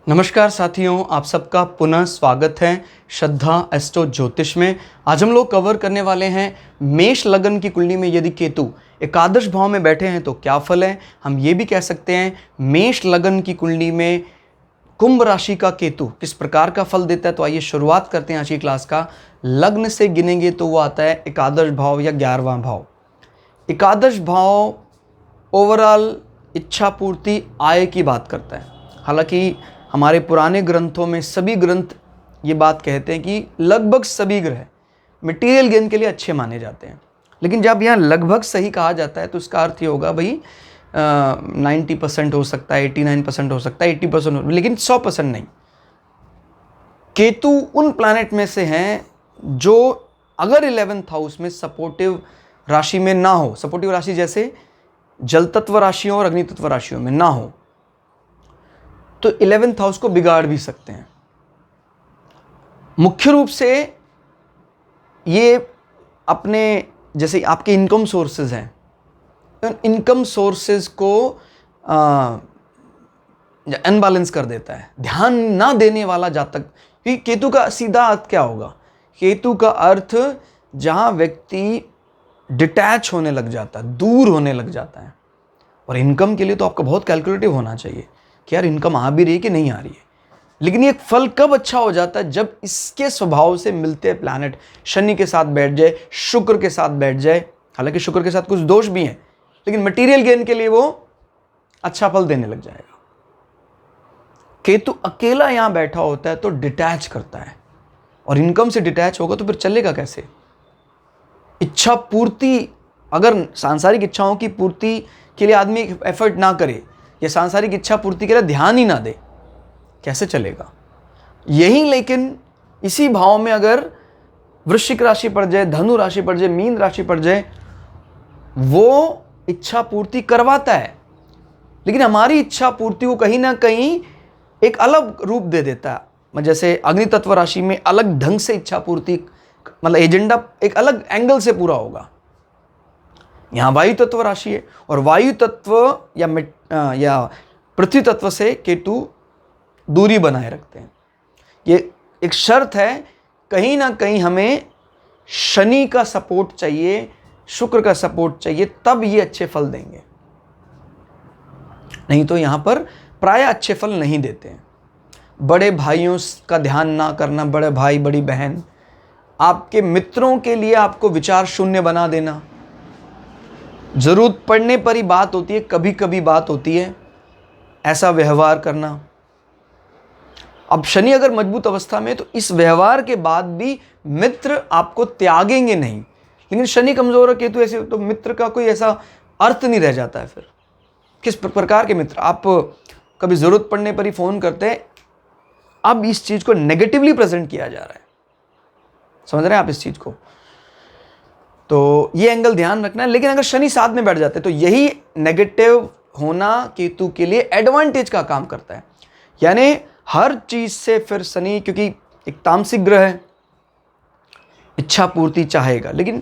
नमस्कार साथियों, आप सबका पुनः स्वागत है श्रद्धा एस्ट्रो ज्योतिष में। आज हम लोग कवर करने वाले हैं मेष लग्न की कुंडली में यदि केतु एकादश भाव में बैठे हैं तो क्या फल है। हम ये भी कह सकते हैं मेष लग्न की कुंडली में कुंभ राशि का केतु किस प्रकार का फल देता है। तो आइए शुरुआत करते हैं आज की क्लास का। लग्न से गिनेंगे तो वो आता है एकादश भाव या 11वां भाव। एकादश भाव ओवरऑल इच्छा पूर्ति आय की बात करता है। हालांकि हमारे पुराने ग्रंथों में सभी ग्रंथ ये बात कहते हैं कि लगभग सभी ग्रह मटेरियल गेन के लिए अच्छे माने जाते हैं, लेकिन जब यहाँ लगभग सही कहा जाता है तो इसका अर्थ ये होगा भाई 90% हो सकता है, 89% हो सकता है, 80% हो, लेकिन 100% नहीं। केतु उन प्लैनेट में से हैं जो अगर 11th हाउस में सपोर्टिव राशि में ना हो, सपोर्टिव राशि जैसे जल तत्व राशियों और अग्नि तत्व राशियों में ना हो तो 11th हाउस को बिगाड़ भी सकते हैं। मुख्य रूप से ये अपने जैसे आपके इनकम सोर्सेज हैं, इनकम सोर्सेज को अनबैलेंस कर देता है। ध्यान ना देने वाला जातक, क्योंकि केतु का सीधा अर्थ क्या होगा? केतु का अर्थ जहां व्यक्ति डिटैच होने लग जाता है, दूर होने लग जाता है। और इनकम के लिए तो आपका बहुत कैलकुलेटिव होना चाहिए कि यार इनकम आ भी रही है कि नहीं आ रही है। लेकिन ये फल कब अच्छा हो जाता है? जब इसके स्वभाव से मिलते हैं प्लैनेट शनि के साथ बैठ जाए, शुक्र के साथ बैठ जाए। हालांकि शुक्र के साथ कुछ दोष भी हैं, लेकिन मटेरियल गेन के लिए वो अच्छा फल देने लग जाएगा। केतु अकेला यहां बैठा होता है तो डिटैच करता है, और इनकम से डिटैच होगा तो फिर चलेगा कैसे? इच्छा पूर्ति, अगर सांसारिक इच्छाओं की पूर्ति के लिए आदमी एफर्ट ना करे या सांसारिक इच्छा पूर्ति के लिए ध्यान ही ना दे, कैसे चलेगा? यही लेकिन इसी भाव में अगर वृश्चिक राशि पड़ जाए, धनु राशि पड़ जाए, मीन राशि पड़ जाए, वो इच्छा पूर्ति करवाता है, लेकिन हमारी इच्छा पूर्ति को कहीं ना कहीं एक अलग रूप दे देता है। जैसे अग्नि तत्व राशि में अलग ढंग से इच्छा पूर्ति, मतलब एजेंडा एक अलग एंगल से पूरा होगा। यहाँ वायु तत्व राशि है, और वायु तत्व या पृथ्वी तत्व से केतु दूरी बनाए रखते हैं। ये एक शर्त है, कहीं ना कहीं हमें शनि का सपोर्ट चाहिए, शुक्र का सपोर्ट चाहिए, तब ये अच्छे फल देंगे। नहीं तो यहाँ पर प्राय अच्छे फल नहीं देते हैं। बड़े भाइयों का ध्यान ना करना, बड़े भाई बड़ी बहन, आपके मित्रों के लिए आपको विचार शून्य बना देना, जरूरत पड़ने पर ही बात होती है, कभी कभी बात होती है, ऐसा व्यवहार करना। अब शनि अगर मजबूत अवस्था में तो इस व्यवहार के बाद भी मित्र आपको त्यागेंगे नहीं, लेकिन शनि कमजोर है, केतु ऐसे, तो मित्र का कोई ऐसा अर्थ नहीं रह जाता है। फिर किस प्रकार के मित्र? आप कभी जरूरत पड़ने पर ही फोन करते हैं। अब इस चीज को नेगेटिवली प्रेजेंट किया जा रहा है, समझ रहे हैं आप इस चीज को? तो ये एंगल ध्यान रखना है। लेकिन अगर शनि साथ में बैठ जाते तो यही नेगेटिव होना केतु के लिए एडवांटेज का काम करता है। यानी हर चीज से फिर शनि, क्योंकि एक तामसिक ग्रह है, इच्छा पूर्ति चाहेगा, लेकिन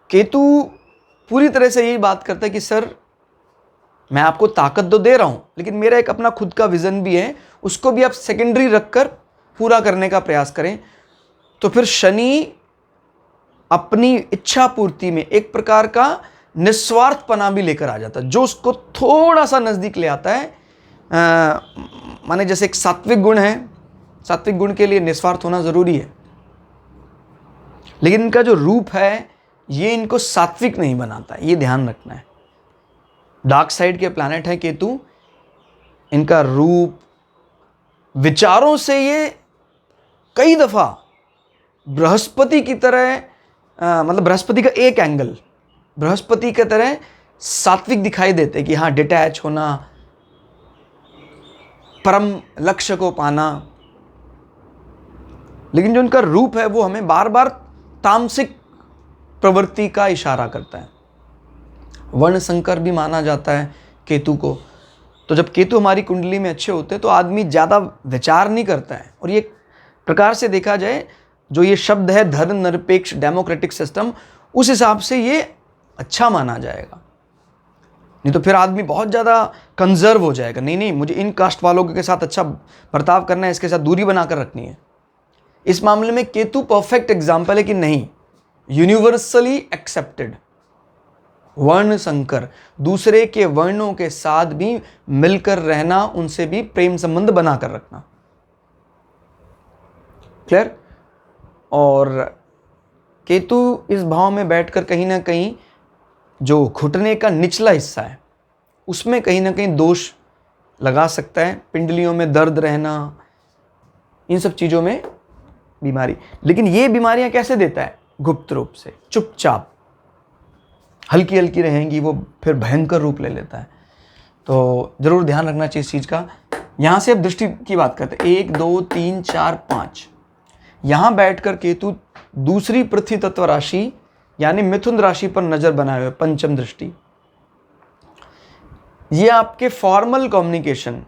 केतु पूरी तरह से यही बात करता है कि सर मैं आपको ताकत तो दे रहा हूं, लेकिन मेरा एक अपना खुद का विजन भी है, उसको भी आप सेकेंडरी रखकर पूरा करने का प्रयास करें। तो फिर शनि अपनी इच्छा पूर्ति में एक प्रकार का निस्वार्थपना भी लेकर आ जाता है, जो उसको थोड़ा सा नजदीक ले आता है। माने जैसे एक सात्विक गुण है, सात्विक गुण के लिए निस्वार्थ होना जरूरी है, लेकिन इनका जो रूप है ये इनको सात्विक नहीं बनाता, ये ध्यान रखना है। डार्क साइड के प्लैनेट है केतु, इनका रूप, विचारों से ये कई दफा बृहस्पति की तरह, मतलब बृहस्पति का एक एंगल, बृहस्पति की तरह सात्विक दिखाई देते कि हाँ डिटैच होना, परम लक्ष्य को पाना, लेकिन जो उनका रूप है वो हमें बार बार तामसिक प्रवृत्ति का इशारा करता है। वर्ण संकर भी माना जाता है केतु को। तो जब केतु हमारी कुंडली में अच्छे होते हैं तो आदमी ज़्यादा विचार नहीं करता है, और ये प्रकार से देखा जाए जो ये शब्द है धर्मनिरपेक्ष डेमोक्रेटिक सिस्टम, उस हिसाब से ये अच्छा माना जाएगा। नहीं तो फिर आदमी बहुत ज़्यादा कंजर्व हो जाएगा, नहीं नहीं मुझे इन कास्ट वालों के साथ अच्छा बर्ताव करना है, इसके साथ दूरी बनाकर रखनी है। इस मामले में केतु परफेक्ट एग्जाम्पल है कि नहीं, यूनिवर्सली एक्सेप्टेड वर्ण संकर, दूसरे के वर्णों के साथ भी मिलकर रहना, उनसे भी प्रेम संबंध बनाकर रखना। क्लियर? और केतु इस भाव में बैठकर कहीं ना कहीं जो घुटने का निचला हिस्सा है उसमें कहीं ना कहीं दोष लगा सकता है, पिंडलियों में दर्द रहना, इन सब चीज़ों में बीमारी। लेकिन ये बीमारियां कैसे देता है? गुप्त रूप से, चुपचाप, हल्की हल्की रहेंगी, वो फिर भयंकर रूप ले लेता है। तो ज़रूर ध्यान रखना चाहिए इस चीज़ का। यहाँ से अब दृष्टि की बात करते हैं, 1 2 3 4 5। यहाँ बैठकर केतु दूसरी पृथ्वी तत्व राशि यानी मिथुन राशि पर नजर बनाए हुए, पंचम दृष्टि। ये आपके फॉर्मल कम्युनिकेशन,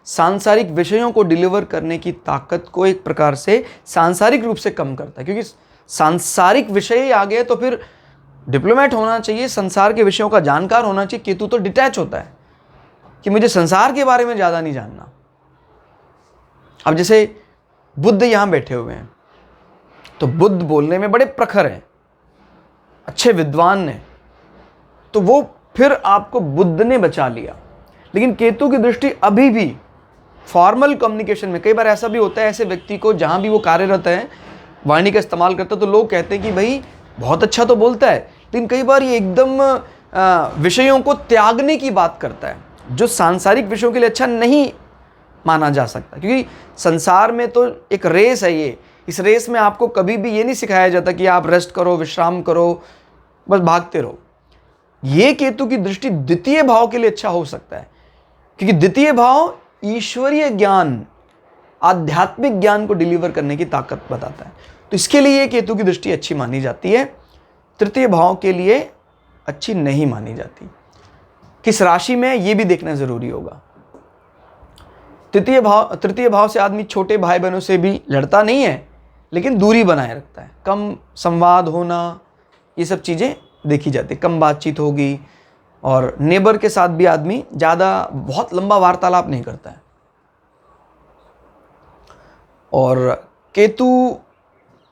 सांसारिक विषयों को डिलीवर करने की ताकत को एक प्रकार से सांसारिक रूप से कम करता है, क्योंकि सांसारिक विषय ही आ गए तो फिर डिप्लोमेट होना चाहिए, संसार के विषयों का जानकार होना चाहिए। केतु तो डिटैच होता है कि मुझे संसार के बारे में ज़्यादा नहीं जानना। अब जैसे बुद्ध यहाँ बैठे हुए हैं, तो बुद्ध बोलने में बड़े प्रखर हैं, अच्छे विद्वान हैं, तो वो फिर आपको बुद्ध ने बचा लिया। लेकिन केतु की दृष्टि अभी भी फॉर्मल कम्युनिकेशन में, कई बार ऐसा भी होता है, ऐसे व्यक्ति को जहाँ भी वो कार्यरत है वाणी का इस्तेमाल करता है तो लोग कहते हैं कि भाई बहुत अच्छा तो बोलता है, लेकिन कई बार ये एकदम विषयों को त्यागने की बात करता है, जो सांसारिक विषयों के लिए अच्छा नहीं माना जा सकता। क्योंकि संसार में तो एक रेस है ये, इस रेस में आपको कभी भी ये नहीं सिखाया जाता कि आप रेस्ट करो, विश्राम करो, बस भागते रहो। ये केतु की दृष्टि द्वितीय भाव के लिए अच्छा हो सकता है, क्योंकि द्वितीय भाव ईश्वरीय ज्ञान, आध्यात्मिक ज्ञान को डिलीवर करने की ताकत बताता है। तो इसके लिए केतु की दृष्टि अच्छी मानी जाती है, तृतीय भाव के लिए अच्छी नहीं मानी जाती। किस राशि में ये भी देखना जरूरी होगा। तृतीय भाव से आदमी छोटे भाई बहनों से भी लड़ता नहीं है, लेकिन दूरी बनाए रखता है, कम संवाद होना, ये सब चीज़ें देखी जाती है, कम बातचीत होगी। और नेबर के साथ भी आदमी ज़्यादा बहुत लंबा वार्तालाप नहीं करता है। और केतु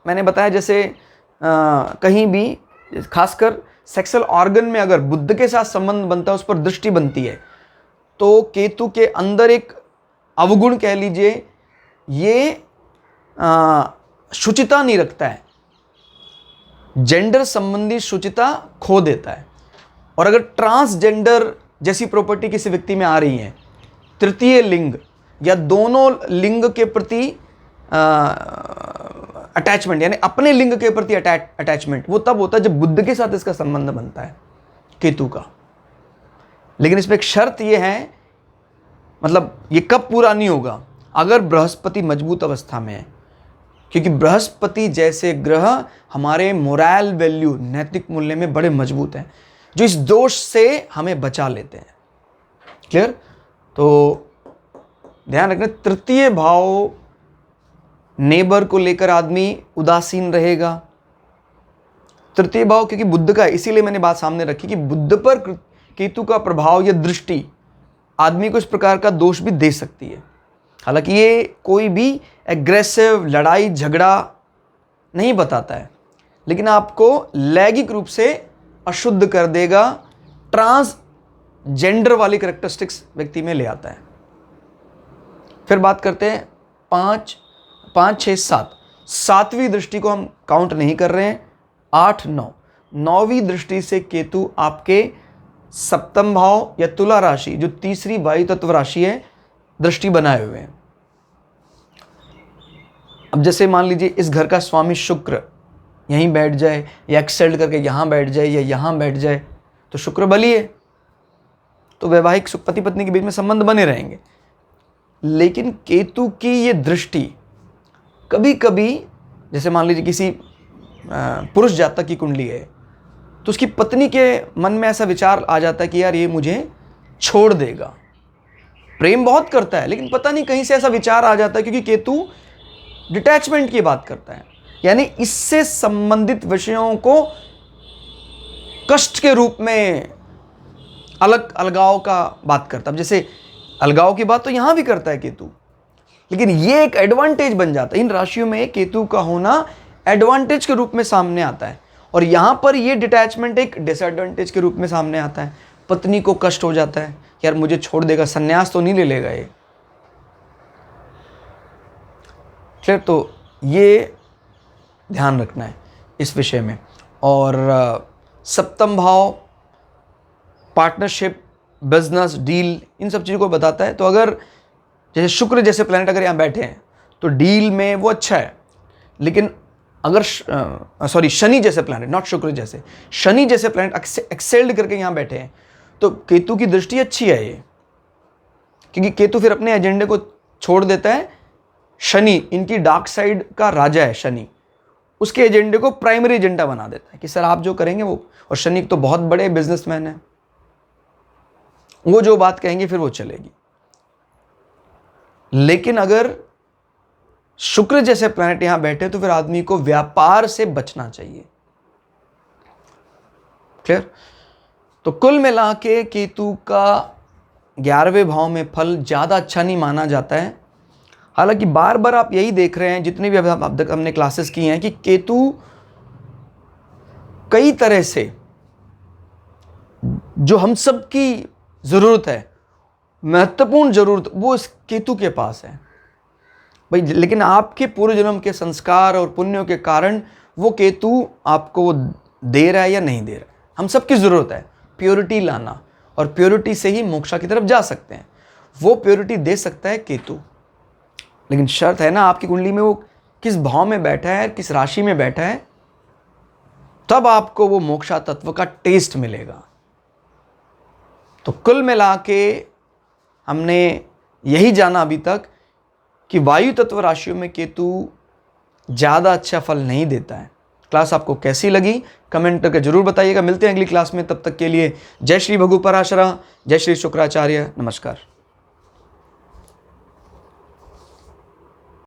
मैंने बताया जैसे कहीं भी खासकर सेक्सुअल ऑर्गन में अगर बुद्ध के साथ संबंध बनता है, उस पर दृष्टि बनती है, तो केतु के अंदर एक अवगुण कह लीजिए, ये शुचिता नहीं रखता है, जेंडर संबंधी शुचिता खो देता है। और अगर ट्रांसजेंडर जैसी प्रॉपर्टी किसी व्यक्ति में आ रही है, तृतीय लिंग या दोनों लिंग के प्रति अटैचमेंट, यानी अपने लिंग के प्रति अटैचमेंट, वो तब होता है जब बुद्ध के साथ इसका संबंध बनता है केतु का। लेकिन इसमें एक शर्त ये है, मतलब ये कब पूरा नहीं होगा, अगर बृहस्पति मजबूत अवस्था में है, क्योंकि बृहस्पति जैसे ग्रह हमारे मोरल वैल्यू, नैतिक मूल्य में बड़े मजबूत हैं, जो इस दोष से हमें बचा लेते हैं। क्लियर? तो ध्यान रखना, तृतीय भाव नेबर को लेकर आदमी उदासीन रहेगा। तृतीय भाव क्योंकि बुद्ध का है, इसीलिए मैंने बात सामने रखी कि बुद्ध पर केतु का प्रभाव या दृष्टि आदमी को इस प्रकार का दोष भी दे सकती है। हालांकि ये कोई भी एग्रेसिव लड़ाई झगड़ा नहीं बताता है, लेकिन आपको लैंगिक रूप से अशुद्ध कर देगा, ट्रांसजेंडर वाली कैरेक्टरिस्टिक्स व्यक्ति में ले आता है। फिर बात करते हैं 5 6 7, सातवीं दृष्टि को हम काउंट नहीं कर रहे हैं, 8 9, नौवीं दृष्टि से केतु आपके सप्तम भाव या तुला राशि, जो तीसरी वायु तत्व राशि है, दृष्टि बनाए हुए हैं। अब जैसे मान लीजिए इस घर का स्वामी शुक्र यहीं बैठ जाए, या एक्सेल्ड करके यहाँ बैठ जाए, या यहाँ बैठ जाए, तो शुक्र बली है, तो वैवाहिक सुख, पति पत्नी के बीच में संबंध बने रहेंगे। लेकिन केतु की ये दृष्टि कभी कभी, जैसे मान लीजिए किसी पुरुष जातक की कुंडली है, तो उसकी पत्नी के मन में ऐसा विचार आ जाता है कि यार ये मुझे छोड़ देगा। प्रेम बहुत करता है, लेकिन पता नहीं कहीं से ऐसा विचार आ जाता है, क्योंकि केतु डिटैचमेंट की बात करता है, यानी इससे संबंधित विषयों को कष्ट के रूप में अलग अलगाव का बात करता है। अब जैसे अलगाव की बात तो यहाँ भी करता है केतु, लेकिन ये एक एडवांटेज बन जाता है। इन राशियों में केतु का होना एडवांटेज के रूप में सामने आता है, और यहाँ पर ये डिटैचमेंट एक डिसएडवांटेज के रूप में सामने आता है। पत्नी को कष्ट हो जाता है, यार मुझे छोड़ देगा, संन्यास तो नहीं ले लेगा ये। क्लियर? तो ये ध्यान रखना है इस विषय में। और सप्तम भाव पार्टनरशिप, बिजनेस, डील, इन सब चीज़ों को बताता है। तो अगर जैसे शुक्र जैसे प्लैनेट अगर यहाँ बैठे हैं तो डील में वो अच्छा है, लेकिन अगर शनि जैसे प्लैनेट, नॉट शुक्र जैसे, शनि जैसे प्लैनेट एक्सेल्ड करके यहाँ बैठे हैं तो केतु की दृष्टि अच्छी है ये, क्योंकि केतु फिर अपने एजेंडे को छोड़ देता है। शनि इनकी डार्क साइड का राजा है, शनि उसके एजेंडे को प्राइमरी एजेंडा बना देता है कि सर आप जो करेंगे वो, और शनि तो बहुत बड़े बिजनेसमैन है, वो जो बात कहेंगे फिर वो चलेगी। लेकिन अगर शुक्र जैसे प्लैनेट यहां बैठे तो फिर आदमी को व्यापार से बचना चाहिए। क्लियर? तो कुल मिला के केतु का 11वें भाव में फल ज्यादा अच्छा नहीं माना जाता है। हालांकि बार बार आप यही देख रहे हैं, जितनी भी अब तक हमने क्लासेस की हैं, कि केतु कई तरह से जो हम सब की जरूरत है, महत्वपूर्ण जरूरत, वो इस केतु के पास है भाई। लेकिन आपके पूर्व जन्म के संस्कार और पुण्यों के कारण वो केतु आपको वो दे रहा है या नहीं दे रहा है। हम सबकी जरूरत है प्योरिटी लाना, और प्योरिटी से ही मोक्षा की तरफ जा सकते हैं। वो प्योरिटी दे सकता है केतु, लेकिन शर्त है ना आपकी कुंडली में वो किस भाव में बैठा है, किस राशि में बैठा है, तब आपको वो मोक्षा तत्व का टेस्ट मिलेगा। तो कुल मिला के हमने यही जाना अभी तक कि वायु तत्व राशियों में केतु ज़्यादा अच्छा फल नहीं देता है। क्लास आपको कैसी लगी कमेंट करके जरूर बताइएगा। मिलते हैं अगली क्लास में, तब तक के लिए जय श्री भगु पराशरा, जय श्री शुक्राचार्य, नमस्कार।